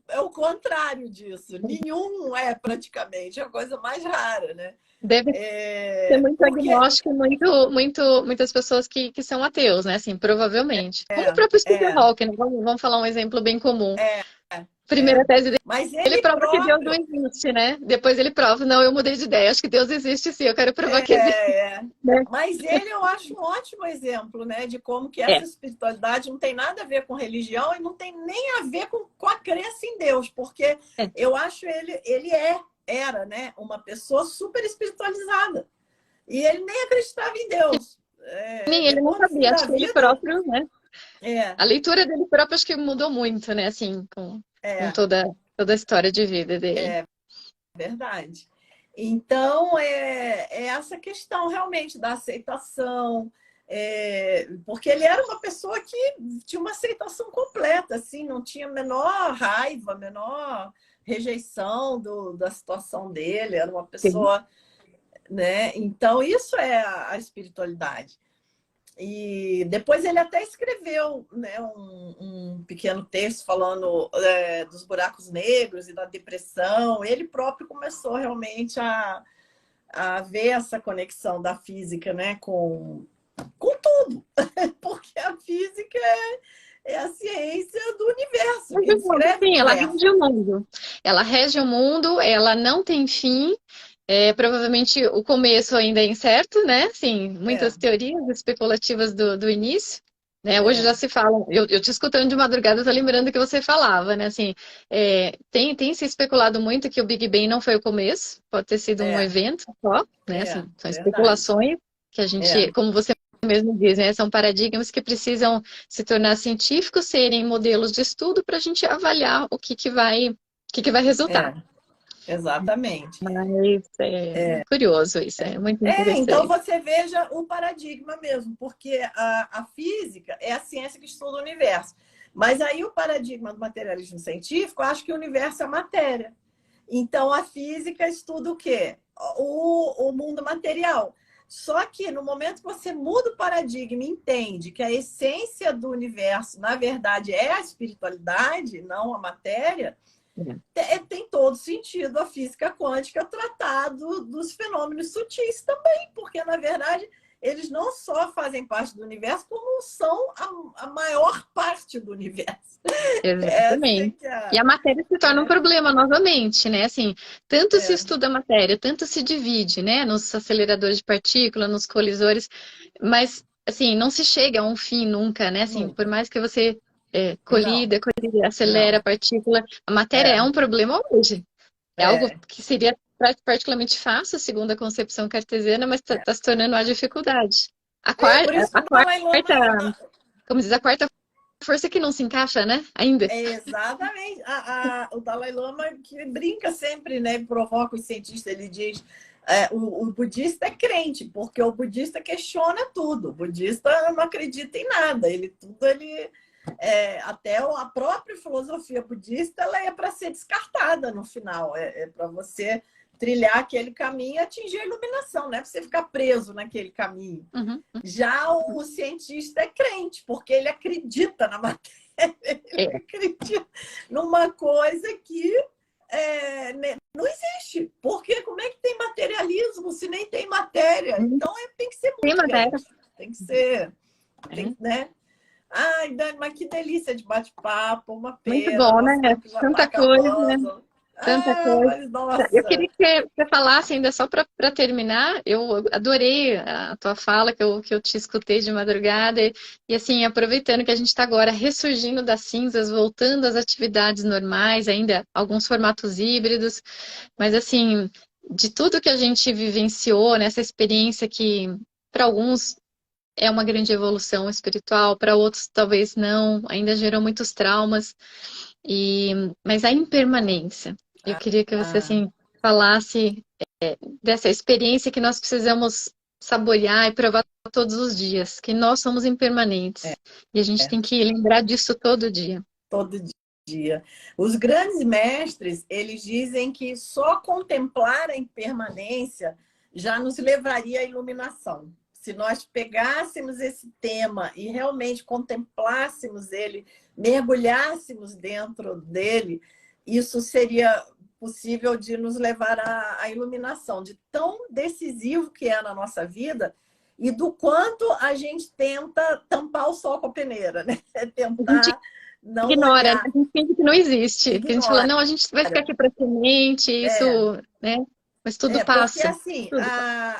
é o contrário disso. Nenhum é praticamente, é a coisa mais rara, né? Deve ser muito Porque agnóstico e muitas pessoas que são ateus, né? Assim, provavelmente. Como o próprio Stephen é, Hawking, né? Vamos falar um exemplo bem comum. é, Primeira tese mas ele ele prova que Deus não próprio existe, né? Depois ele prova, não, eu mudei de ideia, acho que Deus existe sim, eu quero provar que existe, é, é. né? Mas ele eu acho um ótimo exemplo, né, de como que É, essa espiritualidade não tem nada a ver com religião e não tem nem a ver com a crença em Deus, porque é. eu acho ele era, né, uma pessoa super espiritualizada. E ele nem acreditava em Deus. Nem ele não Depois, no fim sabia, da acho que ele vida, próprio, né? é, A leitura dele próprio acho que mudou muito, né? Assim, com é, toda a história de vida dele. verdade. Então, é essa questão realmente da aceitação, porque ele era uma pessoa que tinha uma aceitação completa, assim, não tinha a menor raiva, a menor rejeição da situação dele, era uma Sim. pessoa, né? Então, isso é a espiritualidade. E depois ele até escreveu, né, um pequeno texto falando dos buracos negros e da depressão. Ele próprio começou realmente a ver essa conexão da física, né, com tudo, porque a física é a ciência do universo, que Rege o mundo, descreve o sim, ela universo. rege o mundo. Ela rege o mundo, ela não tem fim. Provavelmente o começo ainda é incerto, né? Sim, É, muitas teorias especulativas do início, né? Hoje já é, se fala, eu te escutando de madrugada, eu tô lembrando que você falava, né? Assim, tem se especulado muito que o Big Bang não foi o começo, pode ter sido um é, evento só, né? Assim, são verdade. especulações que a É, gente, como você mesmo diz, né? São paradigmas que precisam se tornar científicos, serem modelos de estudo para a gente avaliar o que vai resultar. é, exatamente. Mas é curioso isso, é muito Então interessante. você veja o paradigma mesmo, porque a física é a ciência que estuda o universo. Mas aí o paradigma do materialismo científico acha que o universo é matéria. Então a física estuda o quê? O mundo material. Só que no momento que você muda o paradigma e entende que a essência do universo, na verdade, é a espiritualidade, não a matéria, tem todo sentido a física quântica tratar dos fenômenos sutis também, porque, na verdade, eles não só fazem parte do universo, como são a maior parte do universo. Essa Exatamente. que E a matéria se torna um né? problema novamente, né? Assim, tanto se É, estuda a matéria, tanto se divide, né? Nos aceleradores de partícula, nos colisores, mas, assim, não se chega a um fim nunca, né? Assim, por nunca. mais que você Não, colida, acelera não. a partícula, a matéria é É, um problema hoje. É algo é. que seria particularmente fácil, segundo a concepção cartesiana, mas está se tornando uma dificuldade. A Por quarta, isso que a o Dalai Lama. quarta, como diz, a quarta força que não se encaixa, né? Ainda. Exatamente. O Dalai Lama que brinca sempre, né? Provoca os cientistas, ele diz. O budista é crente, porque o budista questiona tudo. O budista não acredita em nada. Ele até a própria filosofia budista, ela é para ser descartada no final. É para você trilhar aquele caminho e atingir a iluminação, não é para você ficar preso naquele caminho. Uhum. Já o cientista é crente, porque ele acredita na matéria, ele acredita numa coisa que não existe. Porque como é que tem materialismo se nem tem matéria? Então tem que ser muito crente. Tem que ser, né? Ai, Dani, mas que delícia de bate-papo, uma pena. Muito bom, né? Tanta coisa. Tanta coisa. Mas, eu queria que você falasse ainda só para terminar. Eu adorei a tua fala que eu te escutei de madrugada e assim, aproveitando que a gente está agora ressurgindo das cinzas, voltando às atividades normais, ainda alguns formatos híbridos, mas assim, de tudo que a gente vivenciou nessa experiência que para alguns é uma grande evolução espiritual, para outros talvez não, ainda gerou muitos traumas. Mas a impermanência, eu queria que você assim falasse dessa experiência que nós precisamos saborear e provar todos os dias, que nós somos impermanentes e a gente tem que lembrar disso todo dia. Todo dia. Os grandes mestres, eles dizem que só contemplar a impermanência já nos levaria à iluminação. Se nós pegássemos esse tema e realmente contemplássemos ele, mergulhássemos dentro dele, isso seria possível de nos levar à iluminação, de tão decisivo que é na nossa vida e do quanto a gente tenta tampar o sol com a peneira, né? Tentar não ignora, olhar. A gente finge que não existe. Ignora. A gente fala, não, a gente vai ficar aqui para semente, isso, né? Mas tudo passa. Porque assim,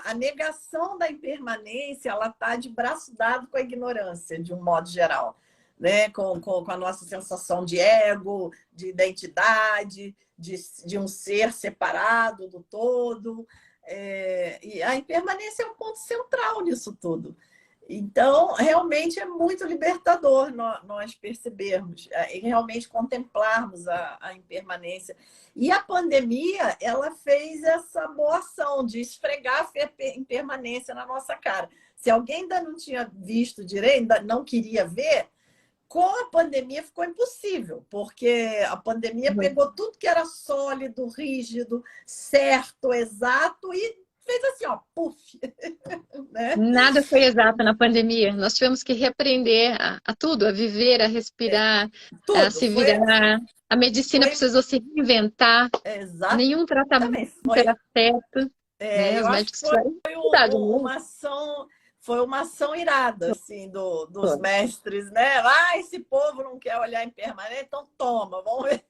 a negação da impermanência, ela está de braço dado com a ignorância, de um modo geral, né? Com a nossa sensação de ego, de identidade, de um ser separado do todo. E a impermanência é um ponto central nisso tudo. Então, realmente é muito libertador nós percebermos e realmente contemplarmos a impermanência. E a pandemia, ela fez essa boa ação de esfregar a impermanência na nossa cara. Se alguém ainda não tinha visto direito, ainda não queria ver, com a pandemia ficou impossível, porque a pandemia pegou tudo que era sólido, rígido, certo, exato e fez assim, ó, puf. Né? Nada foi exato na pandemia. Nós tivemos que reaprender a tudo, a viver, a respirar, a se virar. A medicina precisou se reinventar. Exatamente. Nenhum tratamento era certo. Né? Os médicos tiveram dificuldade. Foi uma ação irada, assim, dos mestres, né? Esse povo não quer olhar impermanente, então toma, vamos ver.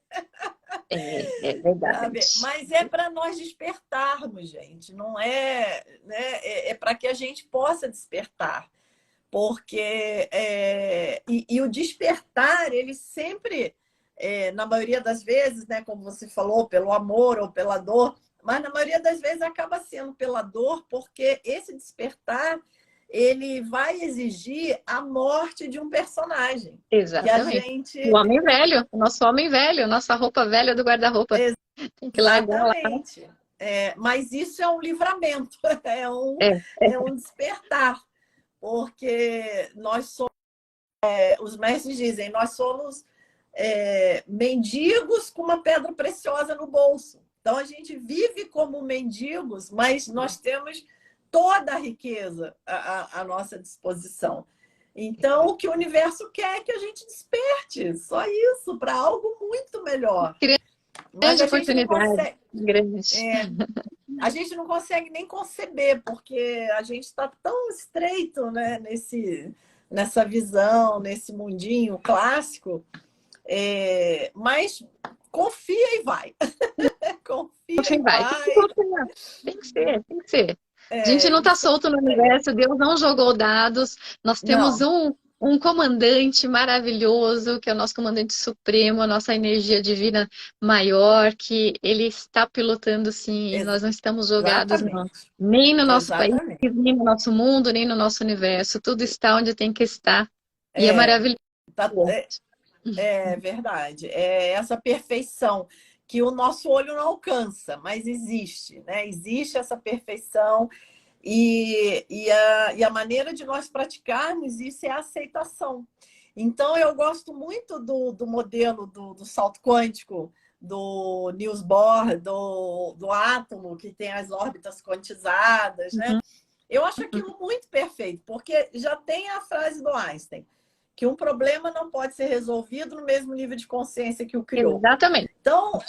É verdade. Mas é para nós despertarmos, gente. Não é, né? É para que a gente possa despertar. Porque e o despertar, ele sempre, na maioria das vezes, né, como você falou, pelo amor ou pela dor, mas na maioria das vezes acaba sendo pela dor, porque esse despertar ele vai exigir a morte de um personagem. Exatamente. O homem velho, o nosso homem velho, nossa roupa velha do guarda-roupa. Tem que largar lá. Mas isso é um livramento, é um despertar, porque nós somos, os mestres dizem, nós somos mendigos com uma pedra preciosa no bolso. Então a gente vive como mendigos, mas nós temos toda a riqueza à nossa disposição. Então, o que o universo quer é que a gente desperte, só isso, para algo muito melhor. Grande oportunidade. A gente não consegue nem conceber, porque a gente está tão estreito, né, nessa visão, nesse mundinho clássico. Mas confia e vai. Confia e vai. Tem que ser. A gente não está solto no universo, Deus não jogou dados. Nós temos um comandante maravilhoso, que é o nosso comandante supremo, a nossa energia divina maior, que ele está pilotando sim, e nós não estamos jogados não. Nem no nosso país, nem no nosso mundo, nem no nosso universo. Tudo está onde tem que estar. E é maravilhoso. É verdade. É essa perfeição que o nosso olho não alcança, mas existe, né? Existe essa perfeição e a maneira de nós praticarmos isso é a aceitação. Então, eu gosto muito do modelo do salto quântico, do Niels Bohr, do átomo, que tem as órbitas quantizadas, né? Uhum. Eu acho aquilo muito perfeito, porque já tem a frase do Einstein, que um problema não pode ser resolvido no mesmo nível de consciência que o criou. Exatamente. Então,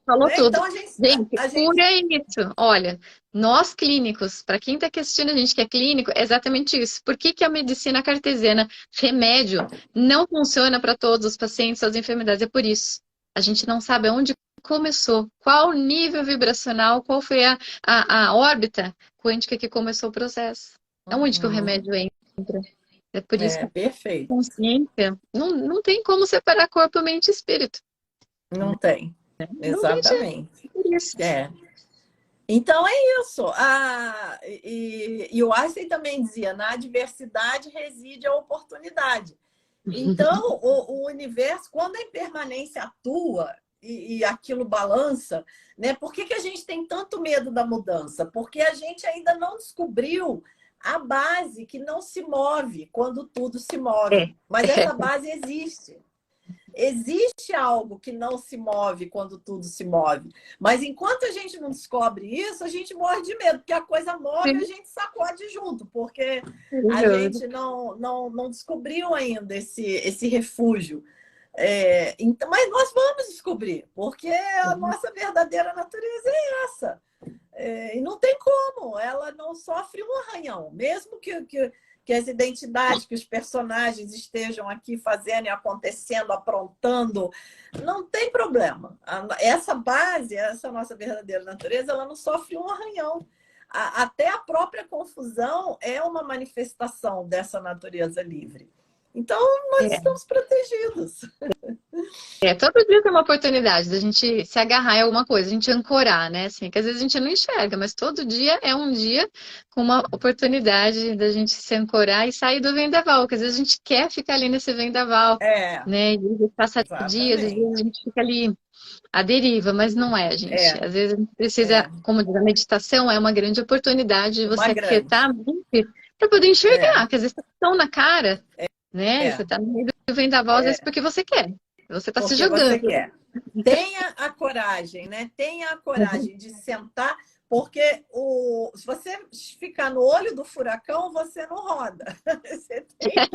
Falou né? Então tudo. Gente, a gente cura é isso. Olha, nós clínicos, para quem está questionando a gente que é clínico, é exatamente isso. Por que que a medicina cartesiana, remédio, não funciona para todos os pacientes, as enfermidades? É por isso. A gente não sabe onde começou, qual o nível vibracional, qual foi a órbita quântica que começou o processo. É onde que o Uhum. remédio entra. É por isso que É a perfeito. consciência não tem como separar corpo, mente e espírito. Não tem. Não tem jeito. Exatamente. Por isso. É. Então é isso. E o Einstein também dizia: na adversidade reside a oportunidade. Então, o universo, quando a impermanência atua e aquilo balança, né? Por que a gente tem tanto medo da mudança? Porque a gente ainda não descobriu a base que não se move quando tudo se É. move. Mas essa base existe. Existe algo que não se move quando tudo se move. Mas enquanto a gente não descobre isso, a gente morre de medo, porque a coisa move e a Sim, gente sacode junto, porque a maravilhoso. gente não descobriu ainda esse refúgio. Então, mas nós vamos descobrir, porque a nossa verdadeira natureza é essa. E não tem como, ela não sofre um arranhão, mesmo que as identidades, que os personagens estejam aqui fazendo e acontecendo, aprontando, não tem problema. Essa base, essa nossa verdadeira natureza, ela não sofre um arranhão. Até a própria confusão é uma manifestação dessa natureza livre. Então, nós É, estamos protegidos. todo dia tem uma oportunidade da gente se agarrar em alguma coisa, a gente ancorar, né? Assim, que às vezes a gente não enxerga, mas todo dia é um dia com uma oportunidade da gente se ancorar e sair do vendaval, que às vezes a gente quer ficar ali nesse vendaval, É, né? E às vezes passa dias, às vezes a exatamente. gente fica ali à deriva, mas não é, gente. É, Às vezes a gente precisa, é. como diz, a meditação é uma grande oportunidade de Uma você grande. aquietar a mente para poder É, enxergar, que às vezes está tão na cara, né? Você é, está no meio do vendaval, às vezes é. porque você quer. Você está se Porque você jogando. quer. Tenha a coragem, né? Tenha a coragem de sentar, porque se você ficar no olho do furacão, você não roda. Você tem que É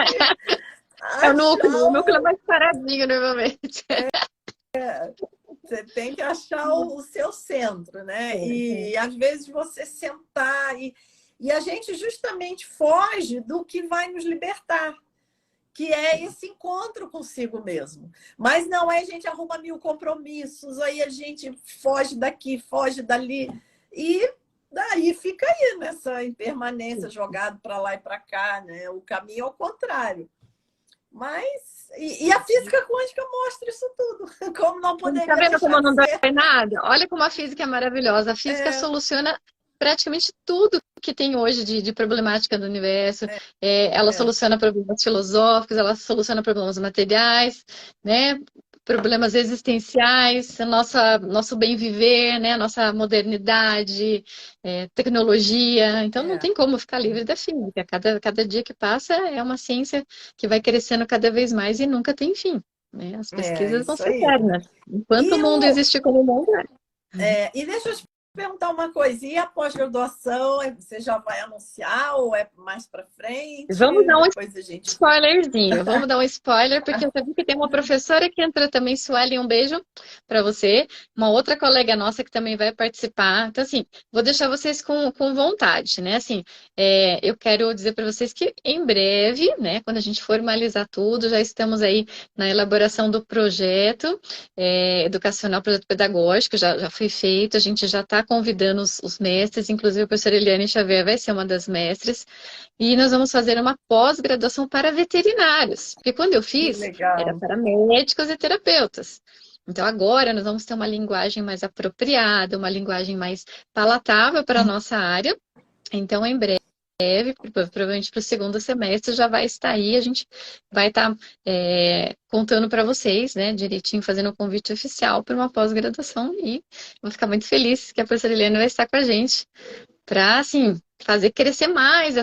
achar o núcleo é mais paradinho normalmente. você tem que achar o seu centro, né? E às vezes você sentar e a gente justamente foge do que vai nos libertar, que é esse encontro consigo mesmo. Mas não é a gente arruma mil compromissos, aí a gente foge daqui, foge dali, e daí fica aí nessa impermanência, jogado para lá e para cá, né? O caminho é o contrário. Mas, e a física quântica mostra isso tudo, como não Tá poderia vendo deixar como de não dói ser. nada? Olha como a física é maravilhosa. A física É, soluciona praticamente tudo que tem hoje de problemática do universo. Ela é, soluciona problemas filosóficos, ela soluciona problemas materiais, né? Problemas existenciais, nosso bem viver, né? Nossa modernidade, tecnologia. Então não é, tem como ficar livre da física. Cada dia que passa é uma ciência que vai crescendo cada vez mais e nunca tem fim, né? As pesquisas vão isso ser aí. eternas. Enquanto o E, mundo existir como mundo, é. e deixa eu te perguntar uma coisa, e a pós-graduação, você já vai anunciar ou é mais para frente? Vamos dar um Depois a gente. spoilerzinho. Vamos dar um spoiler, porque eu já vi que tem uma professora que entra também, Sueli, um beijo para você. Uma outra colega nossa que também vai participar. Então, assim, vou deixar vocês com vontade, né? Assim, eu quero dizer para vocês que em breve, né, quando a gente formalizar tudo, já estamos aí na elaboração do projeto educacional, projeto pedagógico, já foi feito, a gente já está convidando os mestres, inclusive a professora Eliane Xavier vai ser uma das mestres. E nós vamos fazer uma pós-graduação para veterinários, porque quando eu Que fiz, era legal. para médicos e terapeutas. Então, agora nós vamos ter uma linguagem mais apropriada, uma linguagem mais palatável para a nossa área. Então, em breve, provavelmente para o segundo semestre, já vai estar aí. A gente vai estar contando para vocês, né, direitinho, fazendo o convite oficial para uma pós-graduação. E vou ficar muito feliz que a professora Helena vai estar com a gente para, assim, fazer crescer mais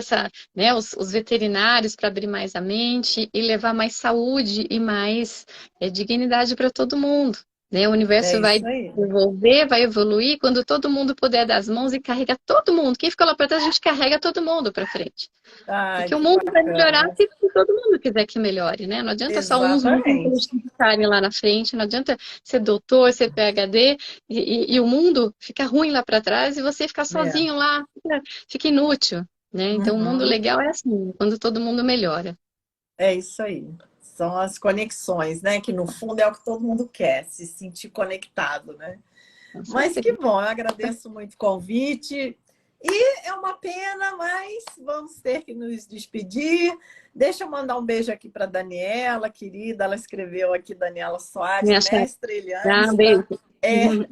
né, os veterinários para abrir mais a mente e levar mais saúde e mais dignidade para todo mundo. Né? O É universo vai isso aí. desenvolver, vai evoluir quando todo mundo puder dar as mãos e carregar todo mundo. Quem ficou lá para trás, a gente carrega todo mundo para frente. Ai, Porque o que mundo vai melhorar bacana. se todo mundo quiser que melhore, né? Não adianta só uns muito Exatamente. inteligentes estarem lá na frente, não adianta ser doutor, ser PhD e o mundo ficar ruim lá para trás e você ficar É. sozinho lá, fica inútil, né? Então o mundo Uhum. legal é assim, quando todo mundo melhora. É isso aí. São as conexões, né? Que no fundo é o que todo mundo quer, se sentir conectado, né? Com Mas que certeza. bom, eu agradeço muito o convite. E é uma pena, mas vamos ter que nos despedir. Deixa eu mandar um beijo aqui para Daniela, querida. Ela escreveu aqui, Daniela Soares, Minha chefe, mestre Eliane, dá um beijo. é, Minha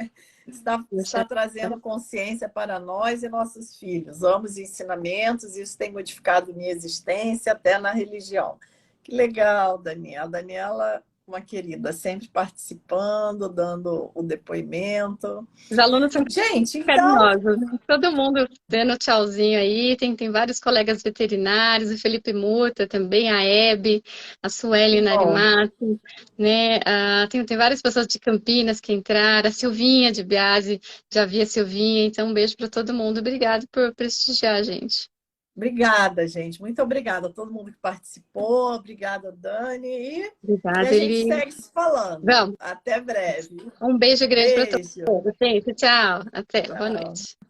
está chefe. trazendo consciência para nós e nossos filhos. Amo os ensinamentos, isso tem modificado minha existência, até na religião. Que legal, Daniela. Daniela, uma querida, sempre participando, dando o depoimento. Os alunos são Gente, então, carinhosos, né? Todo mundo dando tchauzinho aí. Tem vários colegas veterinários, o Felipe Muta também, a Hebe, a que Sueli bom. Narimato, né? Tem várias pessoas de Campinas que entraram, a Silvinha de Biase, já vi a Silvinha, então um beijo para todo mundo. Obrigado por prestigiar a gente. Obrigada, gente. Muito obrigada a todo mundo que participou. Obrigada, Dani. E a Obrigada, gente Eli. segue se falando. Vamos, Até breve. um beijo grande para todos. Beijo. Gente, tchau. Até, boa Tchau. noite.